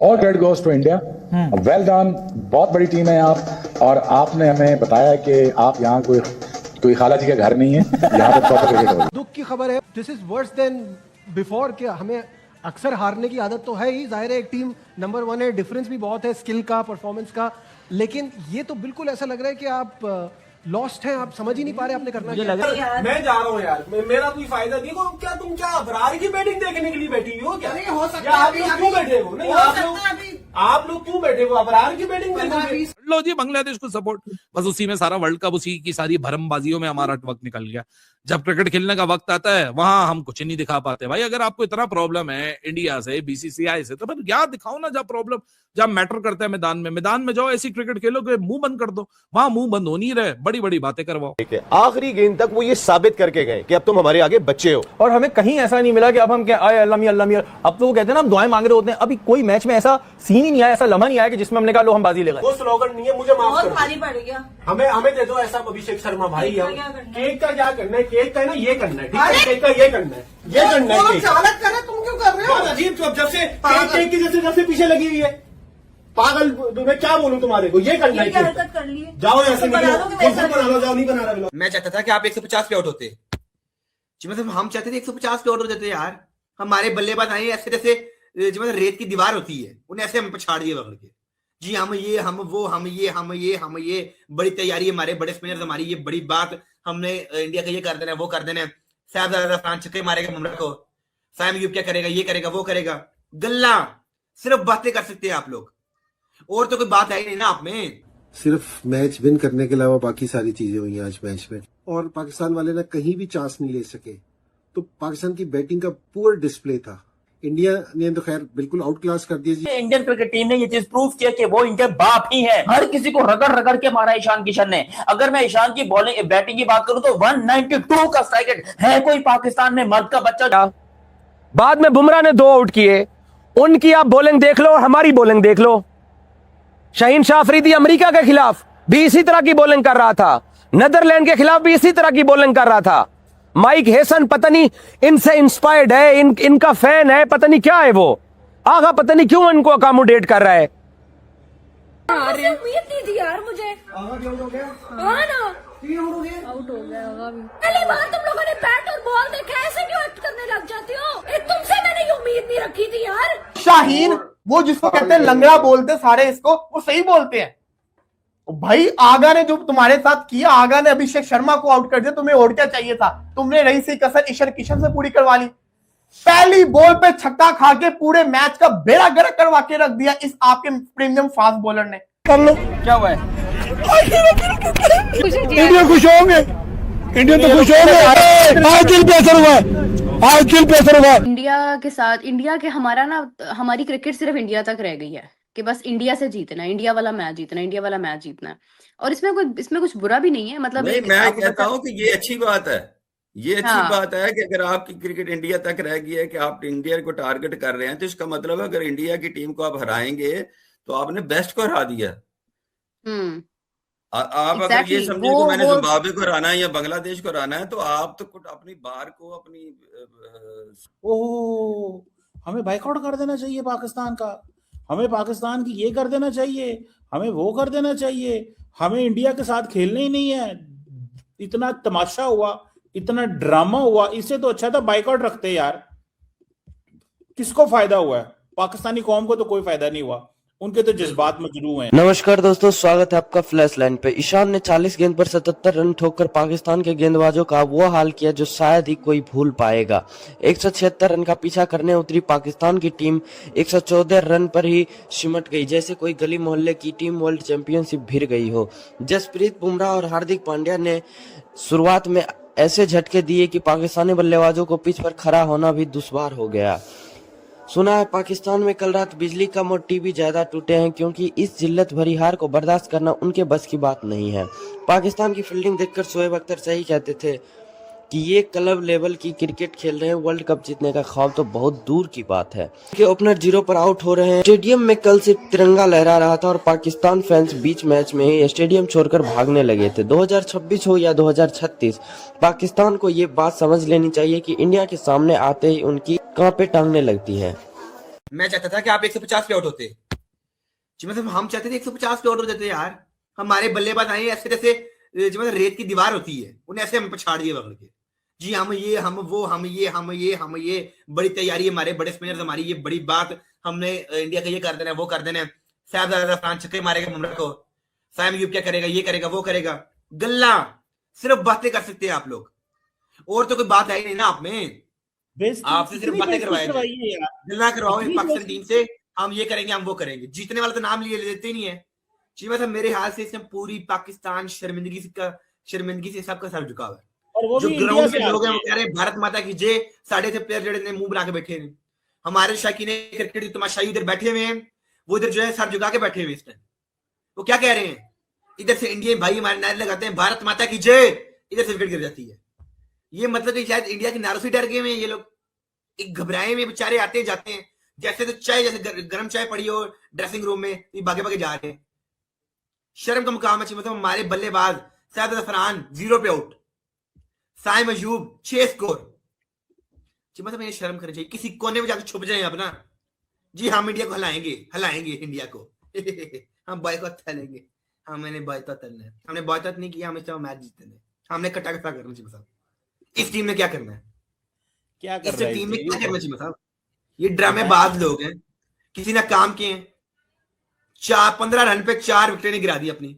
All credit goes to India, well done, बहुत बड़ी team है आप। और आपने हमें बताया कि आप यहाँ कोई खाला जी का घर नहीं है, यहाँ पे प्रॉपर क्रिकेट हो रही है। दुख की खबर है, this is worse than before कि हमें अक्सर हारने की आदत तो है ही, जाहिर है एक टीम नंबर 1 है, डिफरेंस भी बहुत है स्किल का, परफॉर्मेंस का, लेकिन ये तो बिल्कुल ऐसा लग रहा है कि आप लॉस्ट हैं, आप समझ ही नहीं पा रहे आपने करना क्या। मैं जा रहा हूँ यार, मेरा कोई फायदा नहीं। देखो क्या तुम क्या अबरार की बैटिंग देखने के लिए बैठी हो क्या? नहीं हो सकता, या आप लोग क्यों बैठे हो? नहीं आप लोग क्यों बैठे हो? अबरार की बैटिंग देखोगे? लो जी बांग्लादेश को सपोर्ट, बस उसी में सारा वर्ल्ड कप, उसी की सारी भरमबाजियों में हमारा वक्त निकल गया। जब क्रिकेट खेलने का वक्त आता है वहां हम कुछ नहीं दिखा पाते। भाई अगर आपको इतना प्रॉब्लम है इंडिया से, बीसीसीआई से, तो फिर क्या दिखाओ ना, जब प्रॉब्लम जब मैटर करता है मैदान में जाओ, ऐसी क्रिकेट खेलो कि मुंह बंद कर दो। वहां मुंह बंद हो नहीं रहे, बड़ी बड़ी बातें करवाओ। आखिरी गेंद तक वो ये साबित करके गए कि अब तुम हमारे आगे बच्चे हो, और हमें कहीं ऐसा नहीं मिला कि अब हम क्या आए अल्लाह मियां अल्लाह मियां। अब तो वो कहते हैं ना हम दुआएं मांग रहे होते हैं। अभी कोई मैच में ऐसा सीन ही नहीं आया, ऐसा लम्हा नहीं आया कि जिसमें हमने कहा लो हम बाजी ले गए। वो स्लोगन नहीं है, मुझे माफ बहुत करो। भारी पड़ गया। हमें दे दो ऐसा अभिषेक शर्मा भाई। केक का क्या करना है? केक का क्या करना है? केक का है ना ये करना है, ठीक है? केक का ये करना है, ये करना है। केक चालक करे, तुम क्यों कर रहे हो? बहुत अजीब, जब से केक की जैसे पीछे लगी हुई है। पागल, मैं क्या बोलूं तुम्हारे को? ये करना है। क्या हरकत कर ली है? जाओ यहाँ से, बना लो कि वैसा बना लो, जाओ, नहीं बना रहा। मैं चाहता था कि आप 150 पे आउट होते जी, मतलब हम चाहते थे 150 पे आउट हो जाते यार। हमारे बल्लेबाज आए ऐसे जैसे जो मतलब रेत की दीवार होती है, उन्हें ऐसे हम पछाड़ दिए पकड़ के। जी हम ये, हम वो, हम ये बड़ी तैयारी, हमारे बड़े स्पिनर्स, हमारी ये बड़ी बात, हमने इंडिया का ये कर देना है, वो कर देना है। साहब फ्रांस छक्के मारेगा मुमरा को, साइम यूब क्या करेगा, ये करेगा, वो करेगा। गल्ला, सिर्फ बातें कर सकते हैं आप लोग, और तो कोई बात है ही नहीं ना आप में। सिर्फ मैच विन करने के अलावा बाकी सारी चीजें हुई आज मैच में, और पाकिस्तान वाले ना कहीं भी चांस नहीं ले सके। तो पाकिस्तान की बैटिंग का पुअर डिस्प्ले था। इंडिया ने तो खैर बिल्कुल आउट क्लास कर दिया जी। इंडियन क्रिकेट टीम ने ये चीज प्रूव किया कि वो इनके बाप ही है। हर किसी को रगड़ के मारा ईशान किशन ने। अगर मैं ईशान की बॉलिंग बैटिंग की बात करूं तो 192 का स्ट्राइक रेट है। कोई पाकिस्तान में मर्द का बच्चा। बाद में बुमराह ने 2 आउट किए, उनकी आप बॉलिंग देख लो, हमारी बॉलिंग देख लो। शाहीन शाह अफरीदी अमेरिका के खिलाफ भी इसी तरह की बॉलिंग कर रहा था, नीदरलैंड के खिलाफ भी इसी तरह की बॉलिंग कर रहा था। माइक हेसन पता नहीं इनसे इंस्पायर्ड है, इनका फैन है, पता नहीं क्या है वो। आगा पता नहीं क्यों इनको अकोमोडेट कर रहा है। उम्मीद नहीं थी यार मुझे। आउट हो गया। पहली बार तुम लोगों ने बैट और बॉल देखा, ऐसे क्यों एक्ट करने लग जाते हो? तुमसे मैंने ये उम्मीद नहीं रखी थी यार। शाहीन वो जिसको कहते हैं लंगड़ा बोलते सारे, इसको वो सही बोलते हैं भाई। आगा ने जो तुम्हारे साथ किया, आगा ने अभिषेक शर्मा को आउट कर दिया, तुम्हें और क्या चाहिए था? तुमने रही सी कसर ईशान किशन से पूरी करवा ली। पहली बॉल पे छक्का खा के पूरे मैच का बेड़ा गर्क करवा के रख दिया इस आपके प्रीमियम फास्ट बॉलर ने। कर लो क्या हुआ है? इंडिया खुश होंगे, इंडिया तो खुश होंगे। आज दिल पे असर हुआ, आज दिल पे असर हुआ। इंडिया के साथ, इंडिया के हमारी क्रिकेट सिर्फ इंडिया तक रह गई है कि बस इंडिया से जीतना, इंडिया वाला मैच जीतना, इंडिया वाला मैच जीतना। और इसमें कुछ बुरा भी नहीं है, मतलब नहीं, मैं कहता हूँ कि ये अच्छी बात है, ये अच्छी बात है कि अगर आपकी क्रिकेट इंडिया तक रह गई है, कि आप इंडिया को टारगेट कर रहे हैं, तो इसका मतलब है अगर इंडिया की टीम को आप हराएंगे तो आपने बेस्ट को हरा दिया। आप अगर ये समझे कि मैंने जिम्बाब्वे को हराना है या बांग्लादेश को हराना है, तो आप तो अपनी बार को अपनी हमें बाइकआउट कर देना चाहिए पाकिस्तान का, हमें पाकिस्तान की ये कर देना चाहिए, हमें वो कर देना चाहिए, हमें इंडिया के साथ खेलना ही नहीं है। इतना तमाशा हुआ, इतना ड्रामा हुआ, इससे तो अच्छा था बाइकआउट रखते यार। किसको फायदा हुआ है? पाकिस्तानी कौम को तो कोई फायदा नहीं हुआ, उनके तो जज्बात मजरू हैं। नमस्कार दोस्तों, स्वागत है आपका फ्लैश लाइन पे। ईशान ने 40 गेंद पर 77 रन ठोककर पाकिस्तान के गेंदबाजों का वो हाल किया जो शायद ही कोई भूल पाएगा। 176 रन का पीछा करने उतरी पाकिस्तान की टीम 114 रन पर ही सिमट गई, जैसे कोई गली मोहल्ले की टीम वर्ल्ड चैंपियनशिप भिड़ गई हो। जसप्रीत बुमराह और हार्दिक पांड्या ने शुरुआत में ऐसे झटके दिए कि पाकिस्तानी बल्लेबाजों को पिच पर खड़ा होना भी दुश्वार हो गया। सुना है पाकिस्तान में कल रात बिजली कम और टीवी ज्यादा टूटे हैं, क्योंकि इस जिल्लत भरी हार को बर्दाश्त करना उनके बस की बात नहीं है। पाकिस्तान की फील्डिंग देखकर शोएब अख्तर सही कहते थे कि ये क्लब लेवल की क्रिकेट खेल रहे हैं, वर्ल्ड कप जीतने का ख्वाब तो बहुत दूर की बात है। के ओपनर 0 पर आउट हो रहे हैं। स्टेडियम में कल से तिरंगा लहरा रहा था और पाकिस्तान फैंस बीच मैच में ही स्टेडियम छोड़कर भागने लगे थे। 2026 हो या 2036, पाकिस्तान को ये बात समझ लेनी चाहिए कि इंडिया के सामने आते ही उनकी कांपे टांगने लगती है। मैं चाहता था कि आप 150 पे आउट होते जी, मतलब हम चाहते थे 150 पे आउट हो जाते यार। हमारे बल्लेबाज आए ऐसे जैसे जी, मतलब रेत की दीवार होती है, उन्हें ऐसे हम पछाड़ दिए पकड़ के। जी हम ये हम वो हम ये बड़ी तैयारी, हमारे बड़े स्पिनर्स, हमारी ये बड़ी बात, हमने इंडिया का ये कर देना वो कर देना। साहब फ्रांस छक्के मारेगा मुमरा को, साइम यूब क्या करेगा, ये करेगा वो करेगा। गल्ला, सिर्फ बातें कर सकते हैं आप लोग, और तो कोई बात है ही नहीं ना आप में। आपसे सिर्फ बातें करवाएंगे, गल्ला करवाओ पाकिस्तान टीम से, हम ये करेंगे हम वो करेंगे। जीतने वाला तो नाम लिए लेते ही नहीं है जी। मतलब मेरे हाल से इसने पूरी पाकिस्तान शर्मिंदगी से सबका सर झुका हुआ है। और वो जो भी ग्राउंड इंडिया पे से लोग हैं वो कह रहे हैं भारत माता की जय, साढ़े थे प्लेयर जड़े ने मुंह बना के बैठे हैं। हमारे शाकीन क्रिकेट तमाशाई इधर बैठे हुए हैं, वो इधर जो है सर झुका के बैठे हुए इस टाइम। वो क्या कह रहे हैं, इधर से इंडियन भाई हमारे नारे लगाते हैं भारत माता की जय, इधर से विकेट गिर जाती है। ये मतलब कि शायद इंडिया के नारों से डर गए हैं ये लोग, एक घबराए हुए बेचारे आते हैं जाते हैं, जैसे तो चाय जैसे गर्म चाय पड़ी हो ड्रेसिंग रूम में, भागे भागे जा रहे हैं। शर्म का मुकाम है। मतलब हमारे बल्लेबाज सैयद अफरान 0 पे आउट, साइम अयूब 6 स्कोर। मतलब ये शर्म करनी चाहिए, किसी कोने में जाकर छुप जाए अपना। जी हम इंडिया को हलाएंगे इंडिया को हम बॉयकॉट करेंगे, हमने बॉयकॉट करना है। हमने बॉयकॉट नहीं किया, हमें मैच जीतने हैं, हमने कटा करना चाहिए साहब। इस टीम में क्या करना है, क्या इस टीम में क्या करना चाहिए साहब। ये ड्रामेबाज लोग हैं, किसी ने काम किए 15 रन पे 4 विकेटें गिरा दी अपनी।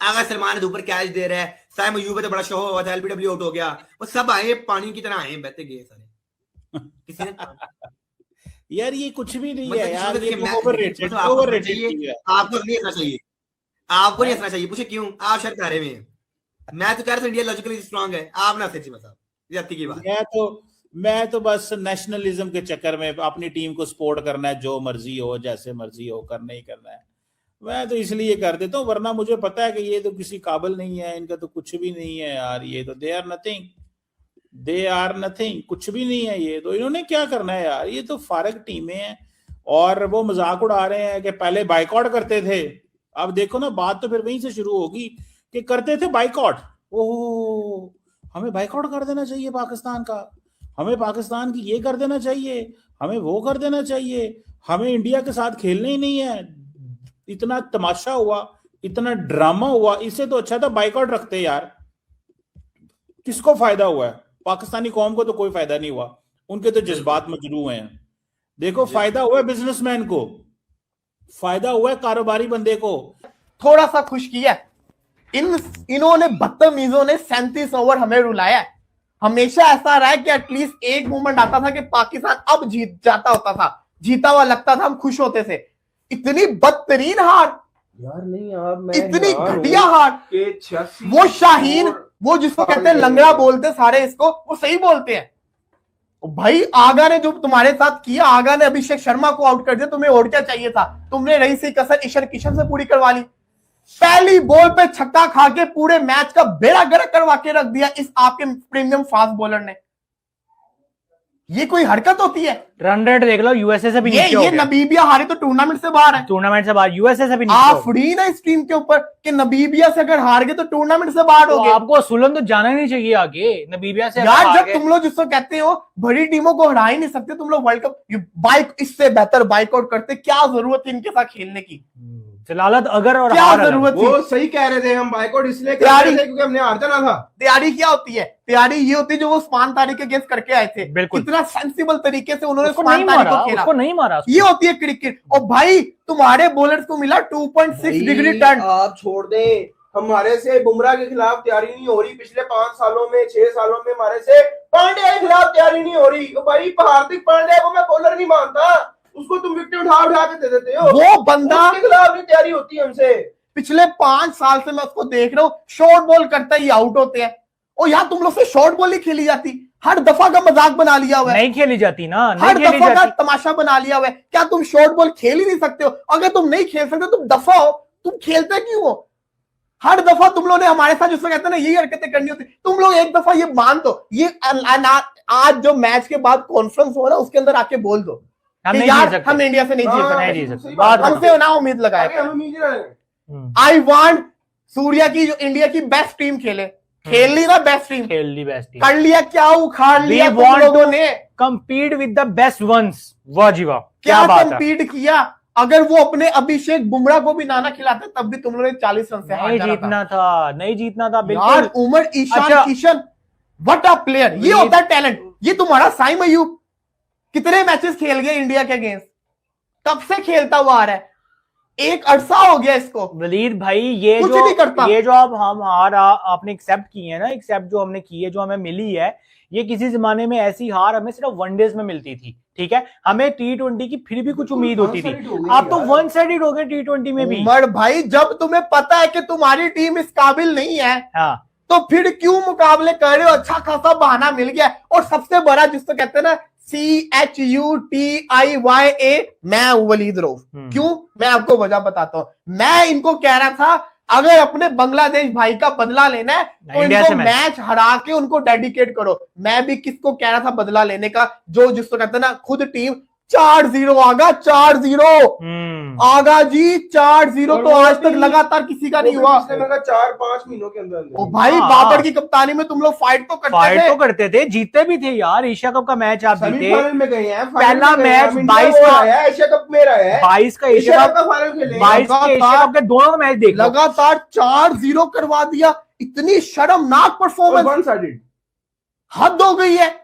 अगर सलमान ऊपर कैच दे रहा है, साइम अयूब तो बड़ा शो हुआ था, एलबीडब्ल्यू आउट हो गया, वो सब आए पानी की तरह आए, बहते गए सारे। किसी ने यार ये कुछ भी नहीं मतलब है यार, ये ओवररेटेड ओवररेटेड आपको नहीं हंसना चाहिए, आपको नहीं हंसना चाहिए। पूछे क्यों, आप शर्त हारे में हैं। मैं तो कह रहा था इंडिया लॉजिकली स्ट्रांग है, आप ना सच्ची साहब जाती की बात। मैं तो बस नेशनलिज्म के चक्कर में अपनी टीम को सपोर्ट करना है, जो मर्जी हो जैसे मर्जी हो करना ही करना है। मैं तो इसलिए कर देता हूँ, वरना मुझे पता है कि ये तो किसी काबिल नहीं है, इनका तो कुछ भी नहीं है यार। ये तो दे आर नथिंग, कुछ भी नहीं है। ये तो इन्होंने क्या करना है यार, ये तो फारग टीमें हैं। और वो मजाक उड़ा रहे हैं कि पहले बाइकआउट करते थे। अब देखो ना, बात तो फिर वहीं से शुरू होगी कि करते थे बाइकआउट। ओह, हमें बाइकआउट कर देना चाहिए पाकिस्तान का, हमें पाकिस्तान की ये कर देना चाहिए, हमें वो कर देना चाहिए, हमें इंडिया के साथ खेलना ही नहीं है। इतना तमाशा हुआ, इतना ड्रामा हुआ, इससे तो अच्छा था बाइकआउट रखते यार। किसको फायदा हुआ है? पाकिस्तानी कौम को तो कोई फायदा नहीं हुआ, उनके तो जज्बात मजरू हैं। देखो, फायदा हुआ है बिजनेसमैन को, फायदा हुआ है कारोबारी बंदे को। थोड़ा सा खुश किया इन्होंने बदतमीजों ने 37 ओवर हमें रुलाया। हमेशा ऐसा रहा है कि एटलीस्ट एक मूवमेंट आता था कि पाकिस्तान अब जीत जाता होता था, जीता हुआ लगता था, हम खुश होते थे। इतनी बदतरीन हार यार, नहीं यार, मैं इतनी घटिया हार। वो शाहीन, वो जिसको कहते हैं लंगड़ा बोलते सारे, इसको वो सही बोलते हैं भाई। आगा ने जो तुम्हारे साथ किया, आगा ने अभिषेक शर्मा को आउट कर दिया, तुम्हें और क्या चाहिए था? तुमने रही सी कसर ईशान किशन से पूरी करवा ली। पहली बॉल पे छक्का खा के पूरे मैच का बेड़ा गर्क करवा के रख दिया इस आपके प्रीमियम फास्ट बॉलर ने। ये कोई हरकत होती है? रन रेट देख लो, यूएसए से भी नीचे हो गया। नमीबिया हारे तो टूर्नामेंट से बाहर है, टूर्नामेंट से बाहर, यूएसए से भी नीचे। आप फ्री ना इस टीम के ऊपर कि नमीबिया से अगर हार गए तो टूर्नामेंट से बाहर हो गए। आपको सुलन तो जाना ही नहीं चाहिए आगे नमीबिया से। यार जब तुम लोग जिसको कहते हो बड़ी टीमों को हरा ही नहीं सकते तुम लोग वर्ल्ड कप, इससे बेहतर बाइकआउट करते। क्या जरूरत है इनके साथ खेलने की? जलालत अगर और क्या जरूरत थी? वो सही कह रहे थे, हम बाइकआउट इसलिए कर रहे थे क्योंकि हमने हार जाना था। तैयारी क्या होती है? तैयारी ये होती है जो वो उस्मान तारी के अगेंस्ट करके आए थे। बिल्कुल, कितना सेंसिबल तरीके से उन्होंने उस्मान तारी को खेला, उसको नहीं मारा। ये होती है क्रिकेट। और भाई तुम्हारे बॉलर्स को मिला 2.6 डिग्री टर्न। आप छोड़ दें, हमारे से बुमराह के खिलाफ तैयारी नहीं हो रही पिछले 5 सालों में, 6 सालों में हमारे से पांड्या के खिलाफ तैयारी नहीं हो रही। भाई हार्दिक पांड्या को मैं बॉलर नहीं मानता, उसको तुम विकेट उठा के दे देते हो। वो बंदा उसके खिलाफ नहीं तैयारी होती हमसे। पिछले 5 साल से मैं उसको देख रहा हूँ, शॉर्ट बॉल करता ही आउट होते हैं। और यहाँ तुम लोग से शॉर्ट बॉल ही खेली जाती, हर दफा का मजाक बना लिया हुआ है। नहीं खेली जाती ना, हर दफा का तमाशा बना लिया हुआ है। क्या तुम शॉर्ट बॉल खेल ही नहीं सकते हो? अगर तुम नहीं खेल सकते तुम दफा हो, तुम खेलते क्यों हो? हर दफा तुम लोगों ने हमारे साथ जिसको कहते हैं ना यही हरकतें करनी होती। तुम लोग एक दफा ये मान दो, ये आज जो मैच के बाद कॉन्फ्रेंस हो रहा है उसके अंदर आके बोल दो यार हम इंडिया से नहीं जीत सकते, हमसे ना उम्मीद लगाए। आई वांट सूर्या की जो इंडिया की बेस्ट टीम खेले, खेल ली ना बेस्ट टीम, खेल ली बेस्ट टीम, कर लिया क्या उखाड़ लिया तुम लोगों ने। compete with the best ones. वाह जी वाह, क्या क्या बात है। कंपीट किया। अगर वो अपने अभिषेक बुमराह को भी नाना खिलाते तब भी तुम लोगों ने 40 रन से हार नहीं जाना जीतना था, नहीं जीतना था यार। बिल्कुल। उमर ईशान अच्छा। किशन, व्हाट अ प्लेयर, ये होता है टैलेंट। ये तुम्हारा साइम अयूब कितने मैचेस खेल गए इंडिया के अगेंस्ट, कब से खेलता हुआ आ रहा है, एक अरसा हो गया इसको। वलीद भाई ये कुछ जो नहीं करता। ये जो अब हम हार आपने एक्सेप्ट की है ना, एक्सेप्ट जो हमने की है, जो हमें मिली है, ये किसी जमाने में ऐसी हार हमें सिर्फ वनडेज में मिलती थी, ठीक है। हमें T20 की फिर भी कुछ उम्मीद होती थी, आप तो वन साइडेड हो गए T20 में भी। उमर भाई जब तुम्हें पता है कि तुम्हारी टीम इस काबिल नहीं है, हाँ तो फिर क्यों मुकाबले कर रहे हो। अच्छा खासा बहाना मिल गया। और सबसे बड़ा जिसको कहते हैं ना CHUTIYA, मैं हूं वलीद रऊफ। क्यों, मैं आपको वजह बताता हूं। मैं इनको कह रहा था अगर अपने बांग्लादेश भाई का बदला लेना है तो इंडिया इनको से मैच हरा के उनको डेडिकेट करो। मैं भी किसको कह रहा था बदला लेने का, जो जिसको कहते हैं ना खुद टीम 4-0 आगा, 4-0 आगा जी, 4-0 तो आज तक लगातार किसी का नहीं हुआ। 4-5 महीनों के अंदर ओ भाई बाबर की कप्तानी में तुम लोग फाइट तो करते थे, जीते भी थे यार। एशिया कप का मैच आप जीते, सेमीफाइनल में गए हैं, पहला मैच 22 का एशिया कप में रहा है, 22 का एशिया कप, 22 का एशिया कप के दोनों मैच देख लो। लगातार 4-0 करवा दिया। इतनी शर्मनाक परफॉर्मेंस, हद हो गई है।